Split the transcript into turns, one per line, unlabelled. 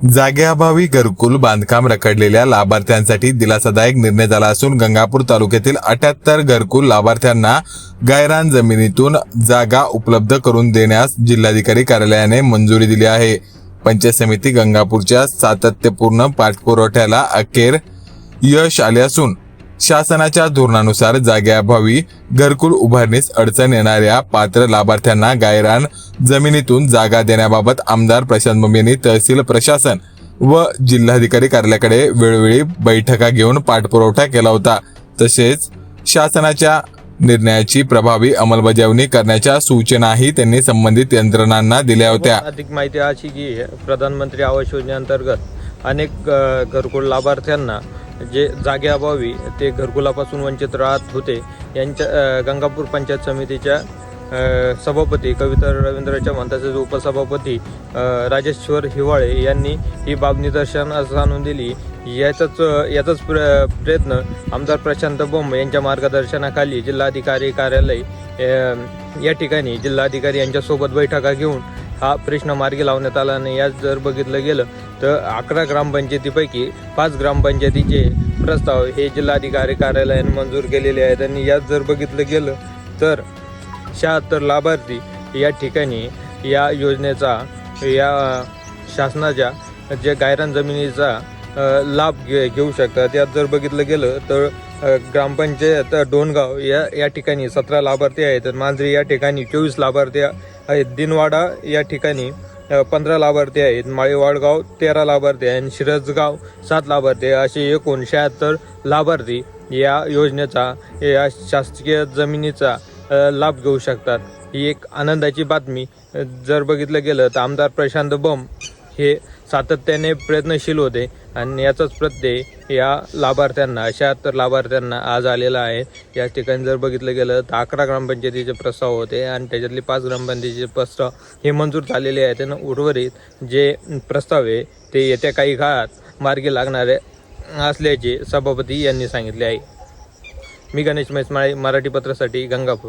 जागेअभावी घरकुल बांधकाम रखडलेल्या लाभार्थ्यांसाठी दिलासादायक निर्णय झाला असून गंगापूर तालुक्यातील 78 घरकुल लाभार्थ्यांना गायरान जमिनीतून जागा उपलब्ध करून देण्यास जिल्हाधिकारी कार्यालयाने मंजुरी दिली आहे। पंचायत समिती गंगापूरच्या सातत्यपूर्ण पाठपुराव्याला अखेर यश आले असून शासनाच्या धोरणानुसार जागेअभावी घरकुल उभारणीस अडचण येणाऱ्या पात्र लाभार्थ्यांना गायरान जमिनीतून जागा देण्याबाबत आमदार प्रशांत बंब यांनी तहसील प्रशासन व जिल्हाधिकारी कार्यालयाकडे वेळोवेळी बैठका घेऊन पाठपुरावा केला होता। तसेच शासनाच्या निर्णयाची प्रभावी अंमलबजावणी करण्याच्या सूचनाही त्यांनी संबंधित यंत्रणांना दिल्या होत्या।
अधिक माहिती अशी की प्रधानमंत्री आवास योजनेअंतर्गत अनेक घरकुल लाभार्थ्यांना जे जागेअभावी ते घरकुलापासून वंचित राहत होते, यांच्या गंगापूर पंचायत समितीच्या सभापती कविता रवींद्र चव्हाण तसेच उपसभापती राजेश्वर हिवाळे यांनी ही बाब निदर्शनास आणून दिली। याचाच प्रयत्न आमदार प्रशांत बंब यांच्या मार्गदर्शनाखाली जिल्हाधिकारी कार्यालय या ठिकाणी जिल्हाधिकारी यांच्यासोबत बैठका घेऊन हा प्रश्न मार्गी लावण्यात आला। आणि यात जर बघितलं गेलं तर 11 ग्रामपंचायतीपैकी 5 ग्रामपंचायतीचे प्रस्ताव हे जिल्हाधिकारी कार्यालयाने मंजूर केलेले आहेत। आणि यात जर बघितलं गेलं तर 76 लाभार्थी या ठिकाणी या योजनेचा या शासनाच्या जे गायरान जमिनीचा लाभ घेऊ शकतात। यात जर बघितलं गेलं तर ग्रामपंचायत डोणगाव या ठिकाणी 17 लाभार्थी आहेत, मांजरी या ठिकाणी 24 लाभार्थी आहेत, दिनवाडा या ठिकाणी 15 लाभार्थी आहेत, माळेवाडगाव 13 लाभार्थी आहेत, शिरसगाव 7 लाभार्थी असे एकूण 76 लाभार्थी या योजनेचा या शासकीय जमिनीचा लाभ घेऊ शकतात। ही एक आनंदाची बातमी। जर बघितलं गेलं तर आमदार प्रशांत बंब हे सातत्याने प्रयत्नशील होते आणि याचाच प्रत्यय या लाभार्थ्यांना 76 लाभार्थ्यांना आज आलेला आहे। या ठिकाणी जर बघितलं गेलं तर 11 ग्रामपंचायतीचे प्रस्ताव होते आणि त्याच्यातले 5 ग्रामपंचायतीचे प्रस्ताव हे मंजूर झालेले आहेत आणि उर्वरित जे प्रस्ताव आहे ते येत्या काही काळात मार्गी लागणारे असल्याचे सभापती यांनी सांगितले आहे। मी गणेश मैस्माळे, मराठी पत्रासाठी गंगापूर।